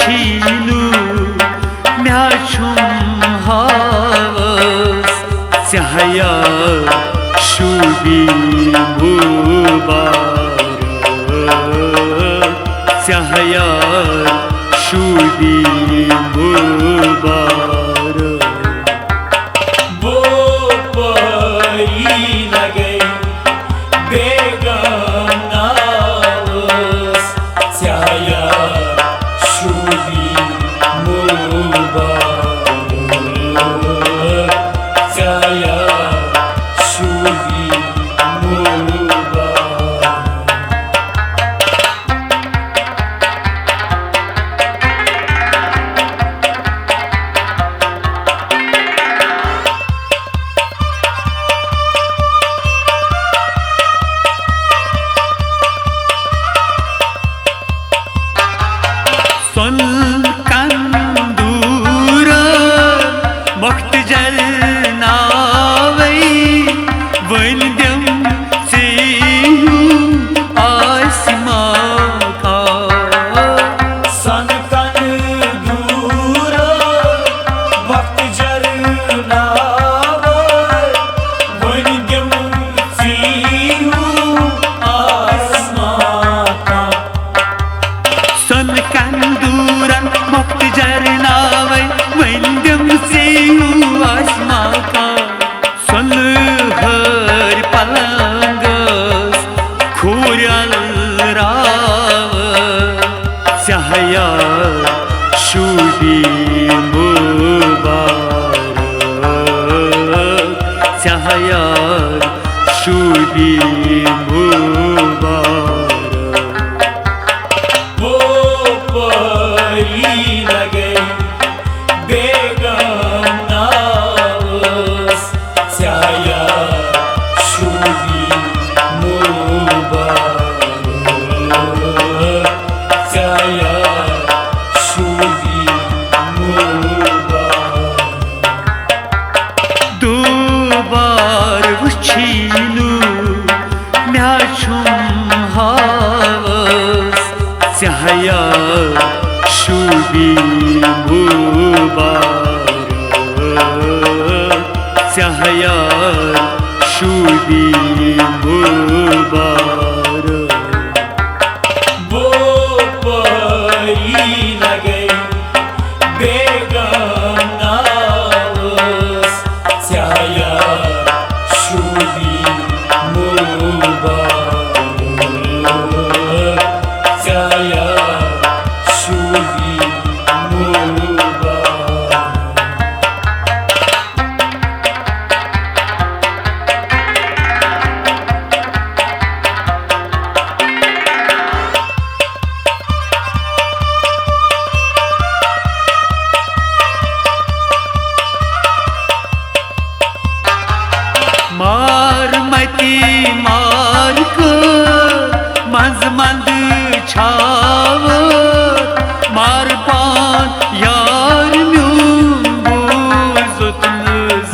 वुछिनु म्याछुम हावस चाहया शुभी मुबारक चाहया शुभी मुबारक वो परी लगे बेगनावस चाहया शुभी मुबारक चाहया शुभी मुबारक सन कंदूर वक्त जलनावै वंद्यम से आसमां का सन कंदूर वक्त जलनावै वंद्यम से आसमां का सन कंदूरन वक्त जलनावै वंद्यम से आसमां का सन हर पलंगस खुरल राव चाहया शुभी मुबारक चाहया शुभी मुबारक वो परी लगे बेगनावस चाहया शुभी मुबारक चाहया शुभी मुबारक दो बार वुछिनु म्याछुम हावस चाहया शुभी मुबारक चाहया शुभी मुबारक वो परी लगे बेगनावस चाहया शुभी मुबारक चाहया शुभी मुबारक मार मती मार को मंज मंद छाव मार पान यार म्यूं बुजुत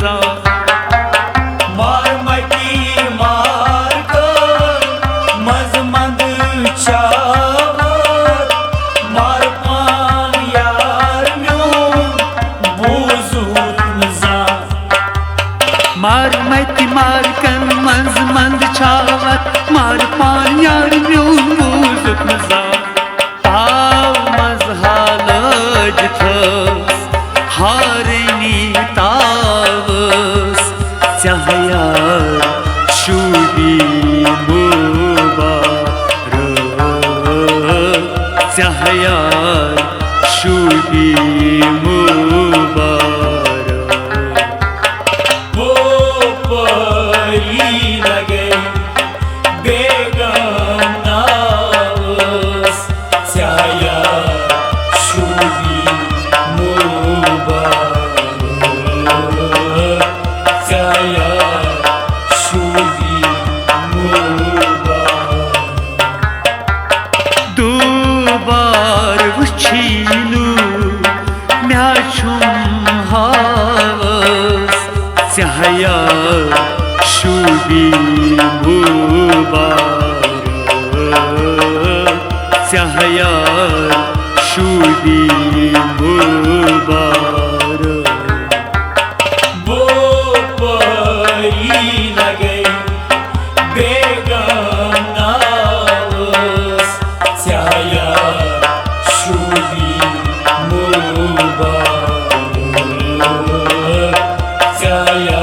जा मार मटी मार कर मजमंद चावत मार पान यार म्यूं बुजुर्ग नजा मार मती मार कन मंज मंद छावत मार पान यार म्यूं बुजुत जा पाव मजहाल जथस हारनी तावस चाहया शुभी मुबारक चाहया शुभी मुबारक वो परी लगे बेगनावस चाहया शुभी मुबारक चाहया शुभी मुबारक दो बार वुछिनु म्याछुम हावस चाहया शुभी मुबारक चाहया شوبی مبارک वो परी न गई बेगाना उस स्याया शुभी मुबारक स्याया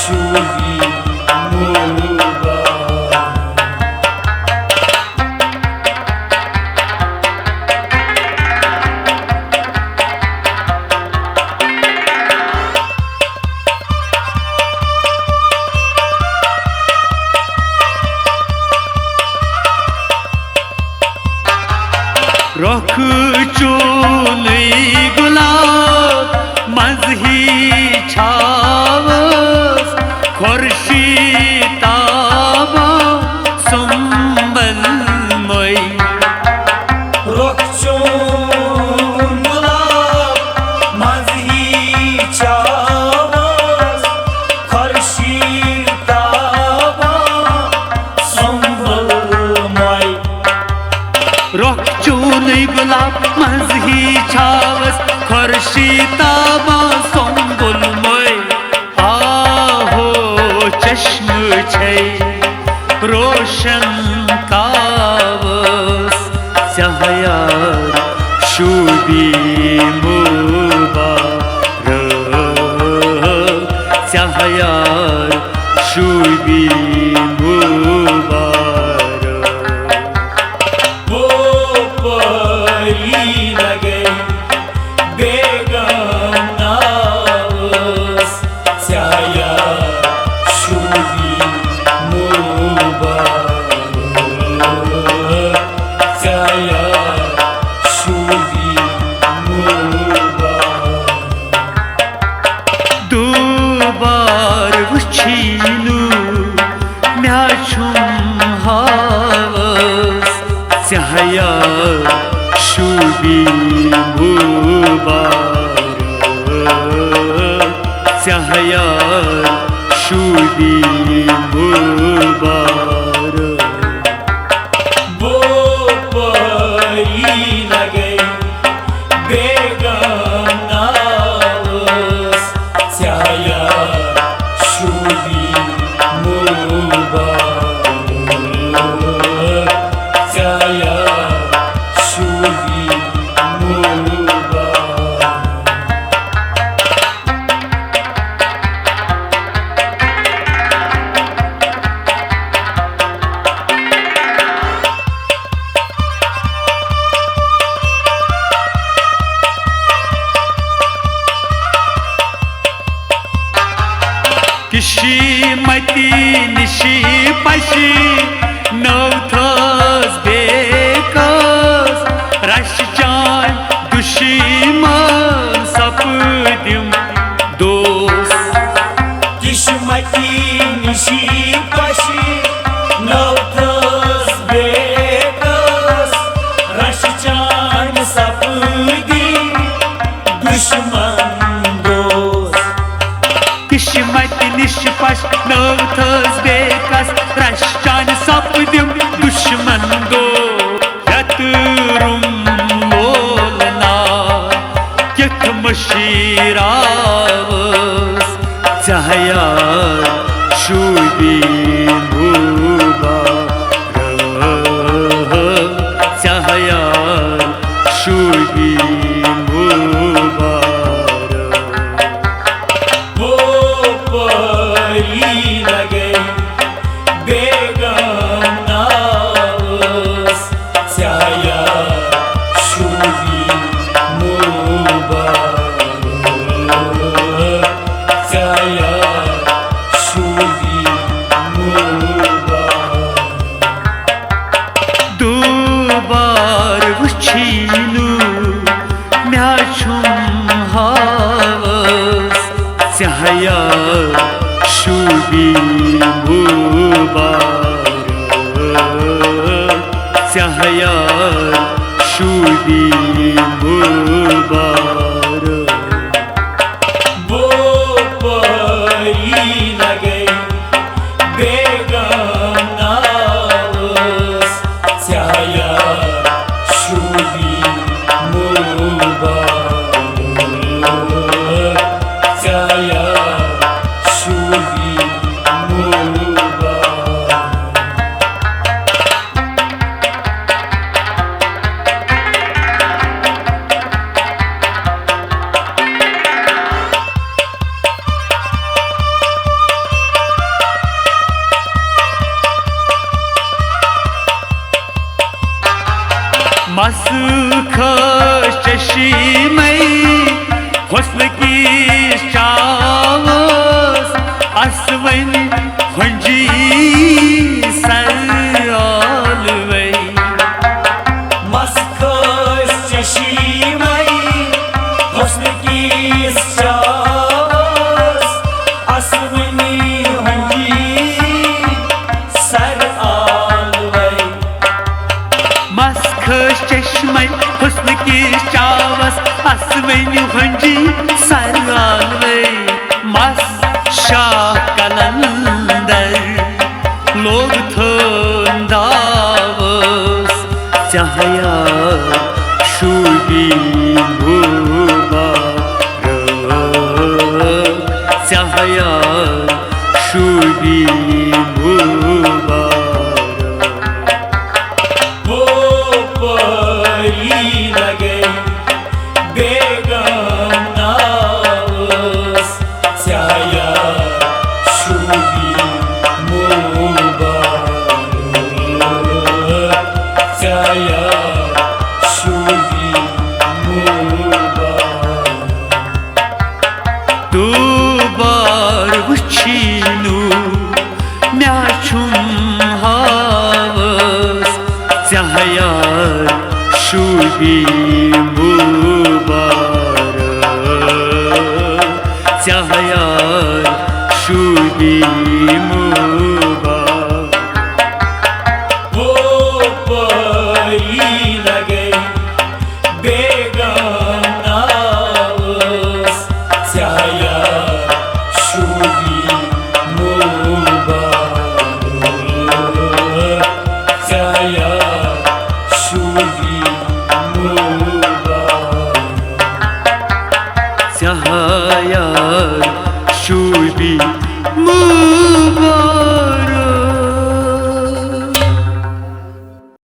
शुभी मुबारक रख चोले गुलाब मजही छावस खुर्शीताबा संबल मई Rokçun gulab mazhi çavaz karşıtaba sambılmay रख चोले गुलाब मजही छावस खुर्शीताबा संबल मई आहो चश्म छै रोशन कावस सहायार शुभी मुबारक सहायार शुभी मुबारक वो परी न गई बेगाना उस स्याया शुभी मुबारक स्याया शुभी मुबारक दुबार वुछीनु म्याछुम हावस सहायार शुभी मुबारक सहायार शुभी मुबारक वो परी न गई बेगाना उस स्याया शुभी मुबारक स्याया शुभी मुबारक किशी मती निशी पशी नौथस बेकस रश जान दुश्मन सपदिम दोस्त किस्मती निशी पशी नौथस बेकस रशचान सपदी दुश्मन दोस्त किस्मत निष्पश नौथस बेकस रशान सपदिम दुश्मन दो यतरुम लोलना यक मशीरावस सहायार शुभी मुबारक सहायार शुभी मुबारक वो परी न गई बेगाना उस स्याया शुभी मुबारक स्याया शुभी मुबारक दुबार वुछीनु म्याछुम हावस सहायार शुभी मुबारक सहायार शुभी मुबारक वो परी न गई बेगाना उस स्याया शुभी मस खश चशीमै हुस्न की चावस असवन हंजी सरआलवै मस्कस चशीमै हुस्न की चावस असवनी हंजी सरआलवै मस खश चश्मै हुस्न की चावस असवन हंजी सरआलवै मस शाह कलंदर लोग थंदावस चाहया शूबी मुबारक चाहया शूबी मुबारक वो परी लगे बेगनावस चाया शूबी मुबारक चाया शूबी मुबारक तू बार वुछीनु म्याछुम हावस चाहया शूबी